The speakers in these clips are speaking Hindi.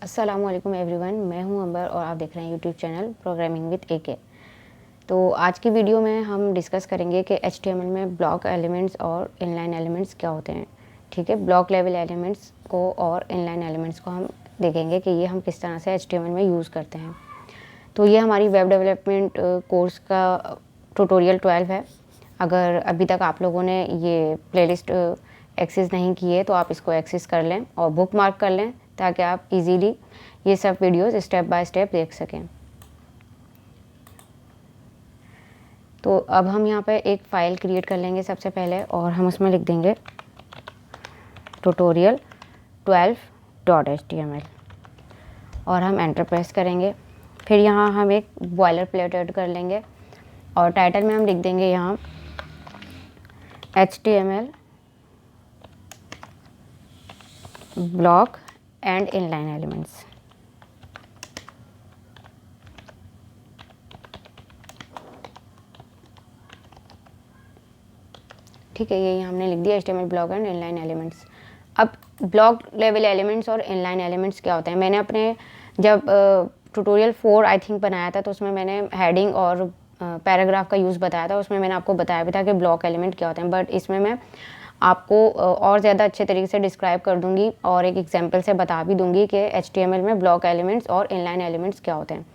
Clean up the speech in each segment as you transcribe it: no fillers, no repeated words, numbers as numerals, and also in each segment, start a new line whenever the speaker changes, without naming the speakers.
अस्सलामुअलैकुम एवरीवन, मैं हूं अंबर और आप देख रहे हैं यूट्यूब चैनल प्रोग्रामिंग विद एके। तो आज की वीडियो में हम डिस्कस करेंगे कि एचटीएमएल में ब्लॉक एलिमेंट्स और इनलाइन एलिमेंट्स क्या होते हैं। ठीक है, ब्लॉक लेवल एलिमेंट्स को और इनलाइन एलिमेंट्स को हम देखेंगे कि ये हम किस तरह से एचटीएमएल में यूज़ करते हैं। तो ये हमारी वेब डेवलपमेंट कोर्स का ट्यूटोरियल 12 है। अगर अभी तक आप लोगों ने ये प्लेलिस्ट एक्सेस नहीं की है तो आप इसको एक्सेस कर लें और बुक मार्क कर लें ताकि आप इजीली ये सब वीडियोस स्टेप बाय स्टेप देख सकें। तो अब हम यहाँ पे एक फ़ाइल क्रिएट कर लेंगे सबसे पहले और हम उसमें लिख देंगे ट्यूटोरियल 12.html और हम एंटर प्रेस करेंगे। फिर यहाँ हम एक बॉयलर प्लेट ऐड कर लेंगे और टाइटल में हम लिख देंगे यहाँ HTML block and inline elements. ठीक है, ये हमने लिख दिया HTML block and inline elements. अब ब्लॉक लेवल एलिमेंट्स और इनलाइन एलिमेंट्स क्या होते हैं, मैंने अपने जब ट्यूटोरियल 4 आई थिंक बनाया था तो उसमें मैंने हेडिंग और पैराग्राफ का यूज़ बताया था। उसमें मैंने आपको बताया भी था कि ब्लॉक एलिमेंट क्या होते हैं, बट इसमें मैं आपको और ज़्यादा अच्छे तरीके से डिस्क्राइब कर दूंगी और एक एग्जांपल से बता भी दूंगी कि HTML में ब्लॉक एलिमेंट्स और इनलाइन एलिमेंट्स क्या होते हैं।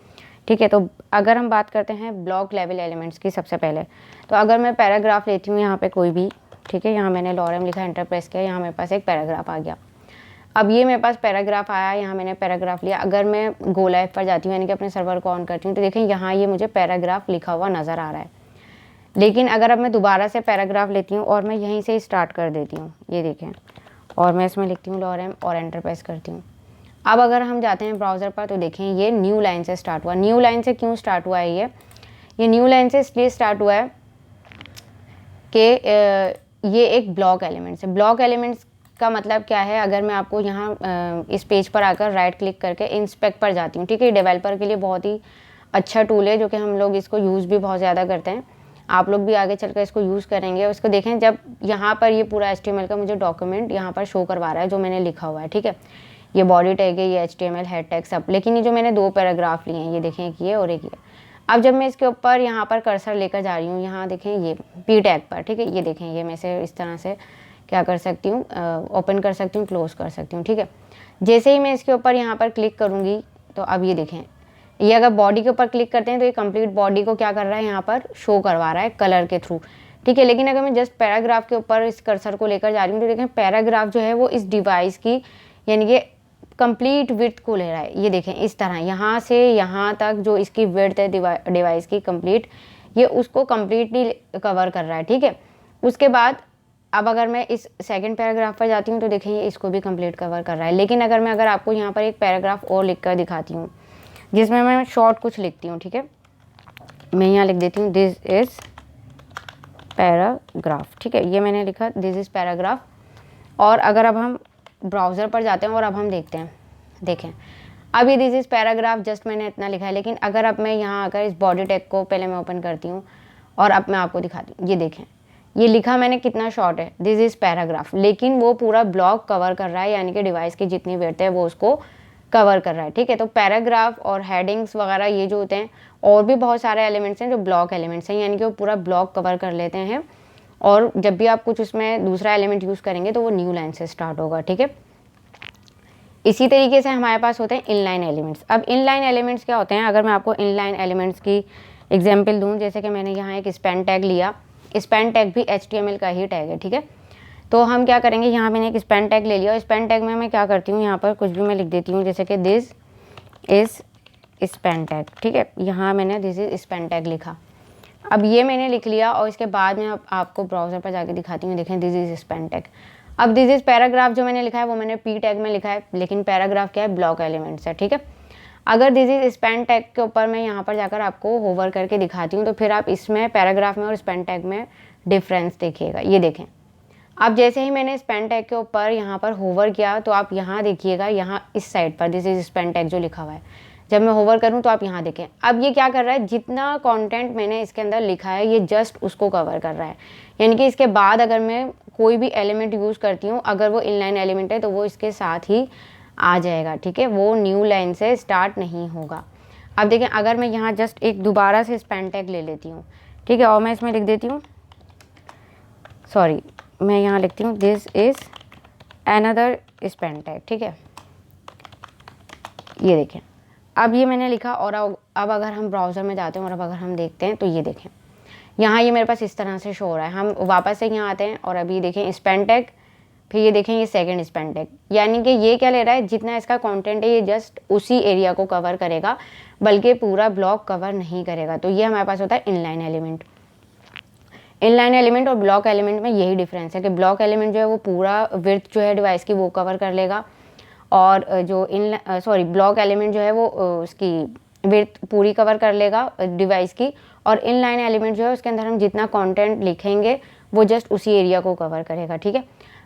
ठीक है, तो अगर हम बात करते हैं ब्लॉक लेवल एलिमेंट्स की सबसे पहले, तो अगर मैं पैराग्राफ लेती हूँ यहाँ पे कोई भी, ठीक है, यहाँ मैंने लॉरेम लिखा, एंटर प्रेस किया, यहाँ मेरे पास एक पैराग्राफ आ गया। अब ये मेरे पास पैराग्राफ आया, यहाँ मैंने पैराग्राफ लिया। अगर मैं गो लाइव पर जाती हूँ यानी कि अपने सर्वर को ऑन करती हूँ तो देखें यहाँ ये मुझे पैराग्राफ लिखा हुआ नज़र आ रहा है। लेकिन अगर अब मैं दोबारा से पैराग्राफ लेती हूँ और मैं यहीं से स्टार्ट कर देती हूँ, ये देखें, और मैं इसमें लिखती हूँ लॉरेम और एंटर प्रेस करती हूँ। अब अगर हम जाते हैं ब्राउज़र पर तो देखें ये न्यू लाइन से स्टार्ट हुआ। न्यू लाइन से क्यों स्टार्ट हुआ है ये न्यू लाइन से इसलिए स्टार्ट हुआ है कि ये एक ब्लॉक एलिमेंट्स है। ब्लॉक एलिमेंट्स का मतलब क्या है, अगर मैं आपको यहाँ इस पेज पर आकर राइट क्लिक करके इंस्पेक्ट पर जाती हूँ, ठीक है, डेवलपर के लिए बहुत ही अच्छा टूल है जो कि हम लोग इसको यूज़ भी बहुत ज़्यादा करते हैं। आप लोग भी आगे चलकर इसको यूज़ करेंगे। उसको देखें, जब यहाँ पर ये पूरा HTML का मुझे डॉक्यूमेंट यहाँ पर शो करवा रहा है जो मैंने लिखा हुआ है। ठीक है, ये बॉडी टैग है, ये HTML हेड टैग सब, लेकिन ये जो मैंने 2 पैराग्राफ लिए हैं, ये देखें, एक ये और एक ये। अब जब मैं इसके ऊपर यहाँ पर कर्सर लेकर जा रही हूँ, यहाँ देखें ये पी टैग पर, ठीक है, ये देखें, ये मैं से इस तरह से क्या कर सकती हूँ, ओपन कर सकती हूँ, क्लोज कर सकती हूँ। ठीक है, जैसे ही मैं इसके ऊपर यहाँ पर क्लिक करूँगी तो अब ये देखें, ये अगर बॉडी के ऊपर क्लिक करते हैं तो ये कंप्लीट बॉडी को क्या कर रहा है, यहाँ पर शो करवा रहा है कलर के थ्रू। ठीक है, लेकिन अगर मैं जस्ट पैराग्राफ के ऊपर इस कर्सर को लेकर जा रही हूँ तो देखें पैराग्राफ जो है वो इस डिवाइस की यानी कि कंप्लीट विड्थ को ले रहा है। ये देखें इस तरह यहाँ से यहाँ तक जो इसकी विड्थ है डिवाइस की कंप्लीट, ये उसको कंप्लीटली कवर कर रहा है। ठीक है, उसके बाद अब अगर मैं इस सेकंड पैराग्राफ पर जाती हूँ तो देखें ये इसको भी कंप्लीट कवर कर रहा है। लेकिन अगर आपको यहाँ पर एक पैराग्राफ और लिख कर दिखाती हूँ जिसमें मैं शॉर्ट कुछ लिखती हूँ, ठीक है, मैं यहाँ लिख देती हूँ दिस इज़ पैराग्राफ। ठीक है, ये मैंने लिखा दिस इज़ पैराग्राफ। और अगर अब हम ब्राउज़र पर जाते हैं और अब हम देखते हैं, देखें अब ये दिस इज़ पैराग्राफ जस्ट मैंने इतना लिखा है। लेकिन अगर अब मैं यहाँ आकर इस बॉडी टैग को पहले मैं ओपन करती हूँ और अब मैं आपको दिखाती हूँ, ये देखें, ये लिखा मैंने कितना शॉर्ट है, दिस इज़ पैराग्राफ, लेकिन वो पूरा ब्लॉक कवर कर रहा है, यानी कि डिवाइस की जितनी विड्थ है वो उसको कवर कर रहा है। ठीक है, तो पैराग्राफ और हेडिंग्स वगैरह ये जो होते हैं, और भी बहुत सारे एलिमेंट्स हैं जो ब्लॉक एलिमेंट्स हैं, यानी कि वो पूरा ब्लॉक कवर कर लेते हैं। और जब भी आप कुछ उसमें दूसरा एलिमेंट यूज़ करेंगे तो वो न्यू लाइन से स्टार्ट होगा। ठीक है, इसी तरीके से हमारे पास होते हैं इनलाइन एलिमेंट्स। अब इनलाइन एलिमेंट्स क्या होते हैं, अगर मैं आपको इनलाइन एलिमेंट्स की एग्जांपल दूं, जैसे कि मैंने यहाँ एक स्पैन टैग लिया, स्पैन टैग भी HTML का ही टैग है। ठीक है, तो हम क्या करेंगे, यहाँ मैंने एक स्पैन टैग ले लिया और स्पैन टैग में मैं क्या करती हूँ, यहाँ पर कुछ भी मैं लिख देती हूँ, जैसे कि दिस इज़ स्पैन टैग। ठीक है, यहाँ मैंने दिस इज़ स्पैन टैग लिखा। अब ये मैंने लिख लिया और इसके बाद मैं आपको ब्राउज़र पर जाके दिखाती हूँ, देखें दिस इज़ स्पैन टैग। अब दिस इज़ पैराग्राफ जो मैंने लिखा है वो मैंने पी टैग में लिखा है, लेकिन पैराग्राफ क्या है, ब्लॉक एलिमेंट्स है। ठीक है, अगर दिस इज स्पैन टैग के ऊपर मैं यहाँ पर जाकर आपको होवर करके दिखाती हूँ तो फिर आप इसमें पैराग्राफ में और स्पैन टैग में डिफरेंस देखिएगा। ये देखें, अब जैसे ही मैंने स्पैन टैग के ऊपर यहाँ पर होवर किया तो आप यहाँ देखिएगा, यहाँ इस साइड पर दिस इज स्पैन टैग जो लिखा हुआ है, जब मैं होवर करूँ तो आप यहाँ देखें, अब ये क्या कर रहा है, जितना कंटेंट मैंने इसके अंदर लिखा है ये जस्ट उसको कवर कर रहा है। यानी कि इसके बाद अगर मैं कोई भी एलिमेंट यूज़ करती हूँ, अगर वो इनलाइन एलिमेंट है तो वो इसके साथ ही आ जाएगा, ठीक है, वो न्यू लाइन से स्टार्ट नहीं होगा। अब देखें, अगर मैं यहाँ जस्ट एक दोबारा से स्पेन टैग ले लेती हूँ, ठीक है, और मैं इसमें लिख देती हूँ, सॉरी, मैं यहाँ लिखती हूँ this is another Spain tag, ठीक है, ये देखें, अब ये मैंने लिखा। और अब अगर हम ब्राउज़र में जाते हैं और अब अगर हम देखते हैं तो ये देखें, यहाँ ये मेरे पास इस तरह से शो हो रहा है। हम वापस से यहाँ आते हैं और अभी देखें स्पेन टैग, फिर ये देखें ये सेकंड स्पेन टैग, यानी कि ये क्या ले रहा है, जितना इसका कंटेंट है ये जस्ट उसी एरिया को कवर करेगा, बल्कि पूरा ब्लॉक कवर नहीं करेगा। तो ये हमारे पास होता है इनलाइन एलिमेंट। इनलाइन एलिमेंट और ब्लॉक एलिमेंट में यही डिफरेंस है कि ब्लॉक एलिमेंट जो है वो पूरा विड्थ जो है डिवाइस की वो कवर कर लेगा, और जो ब्लॉक एलिमेंट जो है वो उसकी विड्थ पूरी कवर कर लेगा डिवाइस की, और इनलाइन एलिमेंट जो है उसके अंदर हम जितना कंटेंट लिखेंगे वो जस्ट उसी एरिया को कवर करेगा, ठीक है।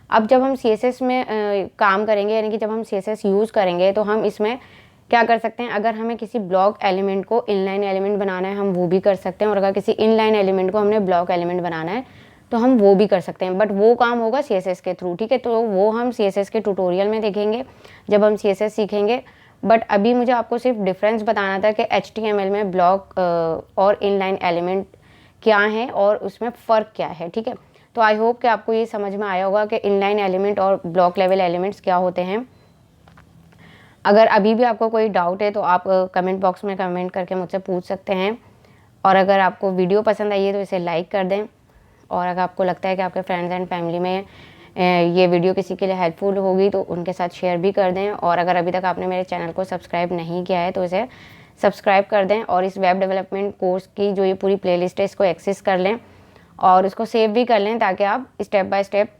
अब जब हम CSS में काम करेंगे, यानी कि जब हम CSS यूज़ करेंगे तो हम इसमें क्या कर सकते हैं, अगर हमें किसी ब्लॉक एलिमेंट को इनलाइन एलिमेंट बनाना है हम वो भी कर सकते हैं, और अगर किसी इनलाइन एलिमेंट को हमने ब्लॉक एलिमेंट बनाना है तो हम वो भी कर सकते हैं, बट वो काम होगा CSS के थ्रू, ठीक है। तो वो हम CSS के ट्यूटोरियल में देखेंगे जब हम CSS सीखेंगे। बट अभी मुझे आपको सिर्फ डिफरेंस बताना था कि HTML में ब्लॉक और इनलाइन एलिमेंट क्या है और उसमें फ़र्क क्या है, ठीक है। तो आई होप कि आपको ये समझ में आया होगा कि इनलाइन एलिमेंट और ब्लॉक लेवल एलिमेंट्स क्या होते हैं। अगर अभी भी आपको कोई डाउट है तो आप कमेंट बॉक्स में कमेंट करके मुझसे पूछ सकते हैं, और अगर आपको वीडियो पसंद आई है तो इसे लाइक कर दें, और अगर आपको लगता है कि आपके फ्रेंड्स एंड फैमिली में ये वीडियो किसी के लिए हेल्पफुल होगी तो उनके साथ शेयर भी कर दें, और अगर अभी तक आपने मेरे चैनल को सब्सक्राइब नहीं किया है तो इसे सब्सक्राइब कर दें, और इस वेब डेवलपमेंट कोर्स की जो ये पूरी प्लेलिस्ट है इसको एक्सेस कर लें और इसको सेव भी कर लें, ताकि आप step by step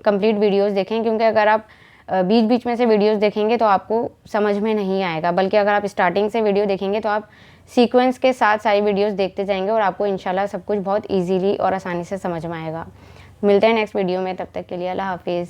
complete videos देखें। क्योंकि अगर आप बीच बीच में से वीडियोस देखेंगे तो आपको समझ में नहीं आएगा, बल्कि अगर आप स्टार्टिंग से वीडियो देखेंगे तो आप सीक्वेंस के साथ सारी वीडियोस देखते जाएंगे और आपको इंशाल्लाह सब कुछ बहुत इजीली और आसानी से समझ में आएगा। मिलते हैं नेक्स्ट वीडियो में, तब तक के लिए अल्लाह हाफिज़।